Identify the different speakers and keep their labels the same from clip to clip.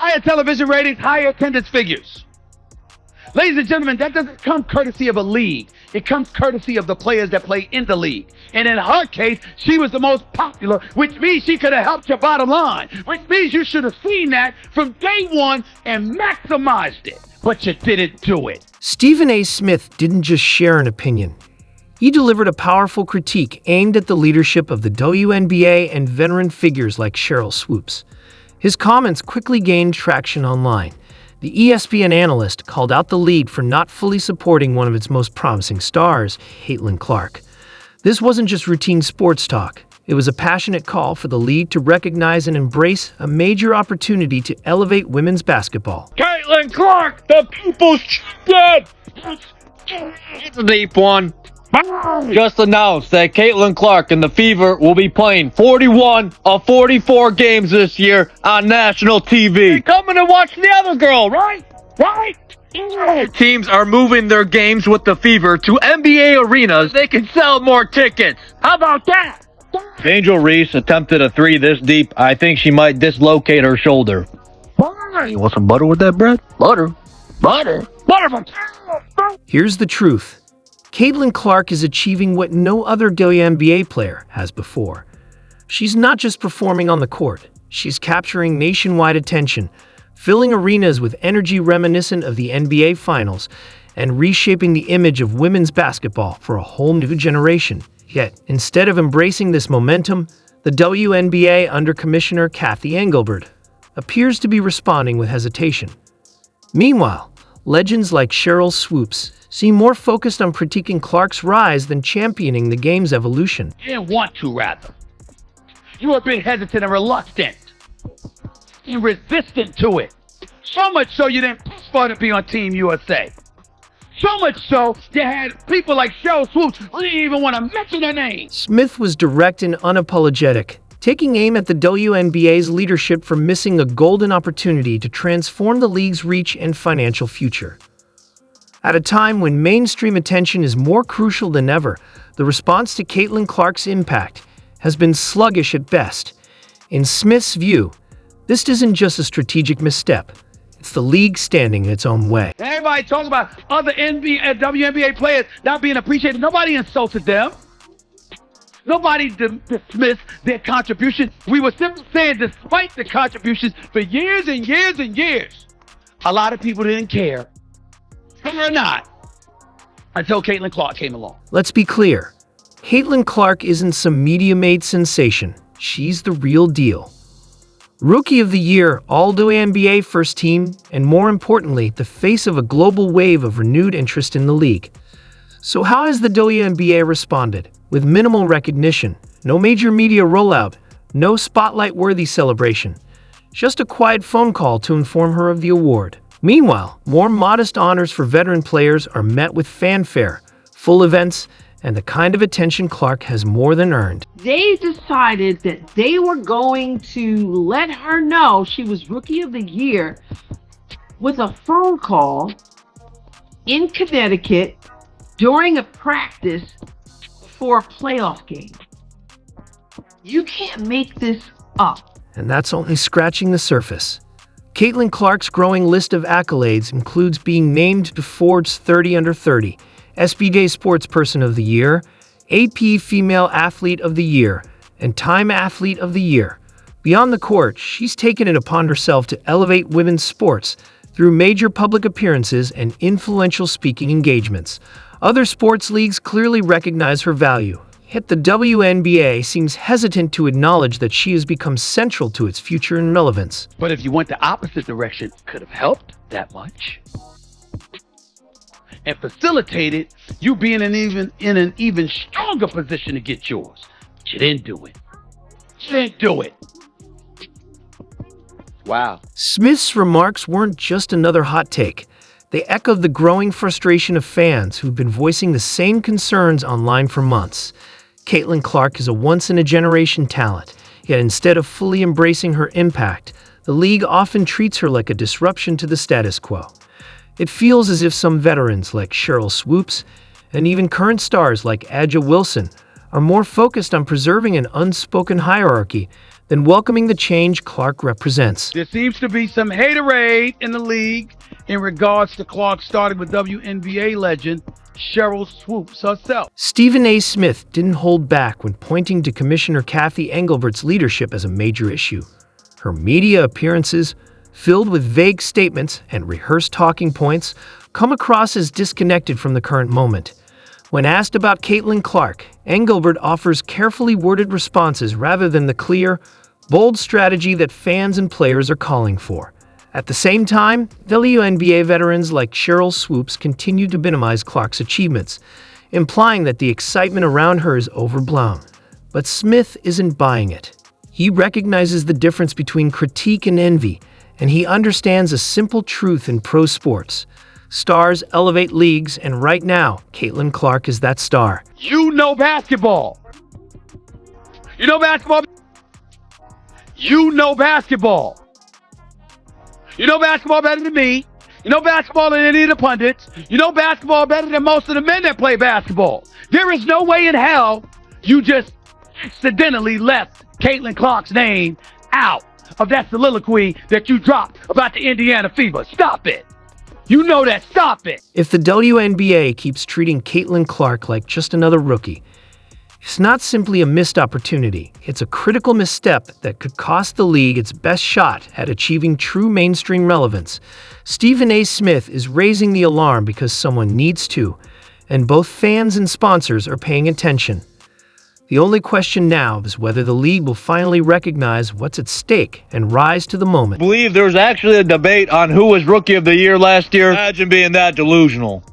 Speaker 1: Higher television ratings, higher attendance figures. Ladies and gentlemen, that doesn't come courtesy of a league. It comes courtesy of the players that play in the league. And in her case, she was the most popular, which means she could have helped your bottom line, which means you should have seen that from day one and maximized it. But you didn't do it.
Speaker 2: Stephen A. Smith didn't just share an opinion. He delivered a powerful critique aimed at the leadership of the WNBA and veteran figures like Sheryl Swoopes. His comments quickly gained traction online. The ESPN analyst called out the league for not fully supporting one of its most promising stars, Caitlin Clark. This wasn't just routine sports talk. It was a passionate call for the league to recognize and embrace a major opportunity to elevate women's basketball.
Speaker 3: Caitlin Clark, the people's champion! It's a deep one. Just announced that Caitlin Clark and the Fever will be playing 41 of 44 games this year on national TV. You're coming to watch the other girl, right? Right? Teams are moving their games with the Fever to NBA arenas. They can sell more tickets. How about that? Angel Reese attempted a three this deep. I think she might dislocate her shoulder. You want some butter with that bread? Butter. Butter. Butter.
Speaker 2: Here's the truth. Caitlin Clark is achieving what no other WNBA player has before. She's not just performing on the court. She's capturing nationwide attention, filling arenas with energy reminiscent of the NBA Finals, and reshaping the image of women's basketball for a whole new generation. Yet, instead of embracing this momentum, the WNBA under Commissioner Kathy Engelbert appears to be responding with hesitation. Meanwhile, legends like Sheryl Swoopes seem more focused on critiquing Clark's rise than championing the game's evolution.
Speaker 1: You didn't want to, rather. You were a bit hesitant and reluctant. And resistant to it. So much so you didn't push for to be on Team USA. So much so you had people like Sheryl Swoopes who didn't even want to mention her name.
Speaker 2: Smith was direct and unapologetic, taking aim at the WNBA's leadership for missing a golden opportunity to transform the league's reach and financial future. At a time when mainstream attention is more crucial than ever, the response to Caitlin Clark's impact has been sluggish at best. In Smith's view, this isn't just a strategic misstep. It's the league standing in its own way.
Speaker 1: Everybody talking about other WNBA players not being appreciated. Nobody insulted them. Nobody dismissed their contribution. We were simply saying, despite the contributions for years and years and years, a lot of people didn't care. Or not, until Caitlin Clark came along.
Speaker 2: Let's be clear. Caitlin Clark isn't some media-made sensation. She's the real deal. Rookie of the Year, All-WNBA First Team, and more importantly, the face of a global wave of renewed interest in the league. So how has the WNBA responded? With minimal recognition, no major media rollout, no spotlight-worthy celebration. Just a quiet phone call to inform her of the award. Meanwhile, more modest honors for veteran players are met with fanfare, full events, and the kind of attention Clark has more than earned.
Speaker 4: They decided that they were going to let her know she was Rookie of the Year with a phone call in Connecticut during a practice for a playoff game. You can't make this up.
Speaker 2: And that's only scratching the surface. Caitlin Clark's growing list of accolades includes being named to Forbes 30 Under 30, SBJ Sportsperson of the Year, AP Female Athlete of the Year, and Time Athlete of the Year. Beyond the court, she's taken it upon herself to elevate women's sports through major public appearances and influential speaking engagements. Other sports leagues clearly recognize her value, yet the WNBA seems hesitant to acknowledge that she has become central to its future and relevance.
Speaker 1: But if you went the opposite direction, could have helped that much. And facilitated you being in an even stronger position to get yours. But you didn't do it. You didn't do it. Wow.
Speaker 2: Smith's remarks weren't just another hot take. They echoed the growing frustration of fans who've been voicing the same concerns online for months. Caitlin Clark is a once-in-a-generation talent, yet instead of fully embracing her impact, the league often treats her like a disruption to the status quo. It feels as if some veterans like Sheryl Swoopes and even current stars like A'ja Wilson are more focused on preserving an unspoken hierarchy than welcoming the change Clark represents.
Speaker 1: There seems to be some haterade in the league in regards to Clark, starting with WNBA legend Sheryl Swoopes herself.
Speaker 2: Stephen A. Smith didn't hold back when pointing to Commissioner Kathy Engelbert's leadership as a major issue. Her media appearances, filled with vague statements and rehearsed talking points, come across as disconnected from the current moment. When asked about Caitlin Clark, Engelbert offers carefully worded responses rather than the clear, bold strategy that fans and players are calling for. At the same time, WNBA veterans like Sheryl Swoopes continue to minimize Clark's achievements, implying that the excitement around her is overblown. But Smith isn't buying it. He recognizes the difference between critique and envy, and he understands a simple truth in pro sports. Stars elevate leagues, and right now, Caitlin Clark is that star.
Speaker 1: You know basketball. You know basketball. You know basketball. You know basketball better than me. You know basketball than any of the pundits. You know basketball better than most of the men that play basketball. There is no way in hell you just accidentally left Caitlin Clark's name out of that soliloquy that you dropped about the Indiana Fever. Stop it. You know that. Stop it.
Speaker 2: If the WNBA keeps treating Caitlin Clark like just another rookie, it's not simply a missed opportunity. It's a critical misstep that could cost the league its best shot at achieving true mainstream relevance. Stephen A. Smith is raising the alarm because someone needs to, and both fans and sponsors are paying attention. The only question now is whether the league will finally recognize what's at stake and rise to the moment.
Speaker 3: I believe there was actually a debate on who was Rookie of the Year last year. Imagine being that delusional.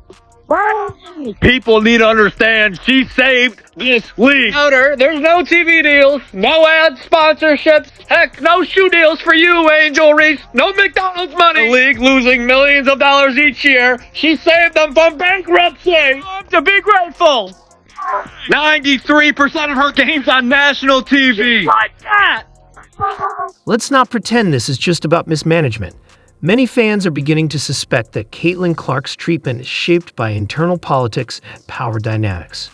Speaker 3: People need to understand she saved this league. There's no TV deals, no ad sponsorships, heck, no shoe deals for you, Angel Reese, no McDonald's money. The league losing millions of dollars each year. She saved them from bankruptcy. To be grateful. 93% of her games on national TV. Like that.
Speaker 2: Let's not pretend this is just about mismanagement. Many fans are beginning to suspect that Caitlin Clark's treatment is shaped by internal politics and power dynamics.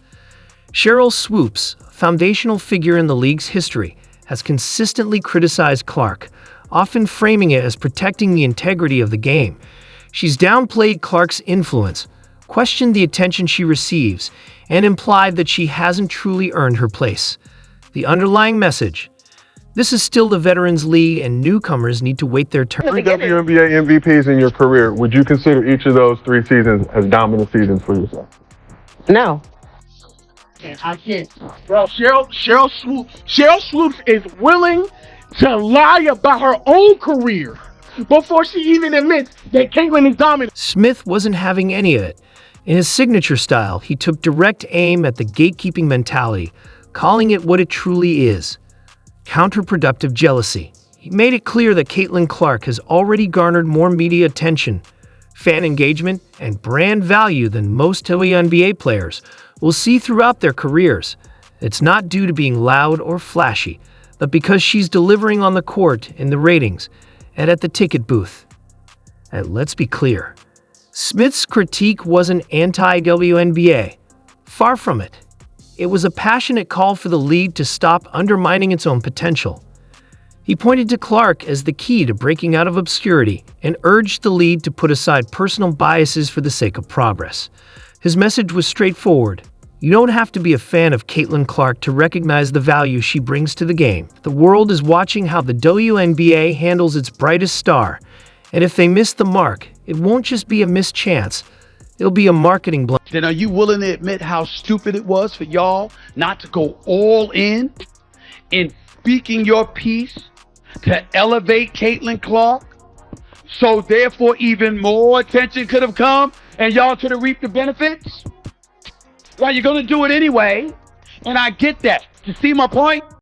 Speaker 2: Sheryl Swoopes, a foundational figure in the league's history, has consistently criticized Clark, often framing it as protecting the integrity of the game. She's downplayed Clark's influence, questioned the attention she receives, and implied that she hasn't truly earned her place. The underlying message: this is still the Veterans League and newcomers need to wait their turn.
Speaker 5: 3 WNBA MVPs in your career. Would you consider each of those 3 seasons as dominant seasons for yourself?
Speaker 6: No.
Speaker 7: I can't. Bro, Sheryl Swoopes is willing to lie about her own career before she even admits that Caitlin is dominant.
Speaker 2: Smith wasn't having any of it. In his signature style, he took direct aim at the gatekeeping mentality, calling it what it truly is: counterproductive jealousy. He made it clear that Caitlin Clark has already garnered more media attention, fan engagement, and brand value than most WNBA players will see throughout their careers. It's not due to being loud or flashy, but because she's delivering on the court, in the ratings, and at the ticket booth. And let's be clear, Smith's critique wasn't anti-WNBA. Far from it. It was a passionate call for the league to stop undermining its own potential. He pointed to Clark as the key to breaking out of obscurity and urged the league to put aside personal biases for the sake of progress. His message was straightforward. You don't have to be a fan of Caitlin Clark to recognize the value she brings to the game. The world is watching how the WNBA handles its brightest star, and if they miss the mark, it won't just be a missed chance. It'll be a marketing blunder.
Speaker 1: Then are you willing to admit how stupid it was for y'all not to go all in speaking your piece to elevate Caitlin Clark? So therefore even more attention could have come and y'all could have reaped the benefits? Well, you're going to do it anyway, and I get that. You see my point?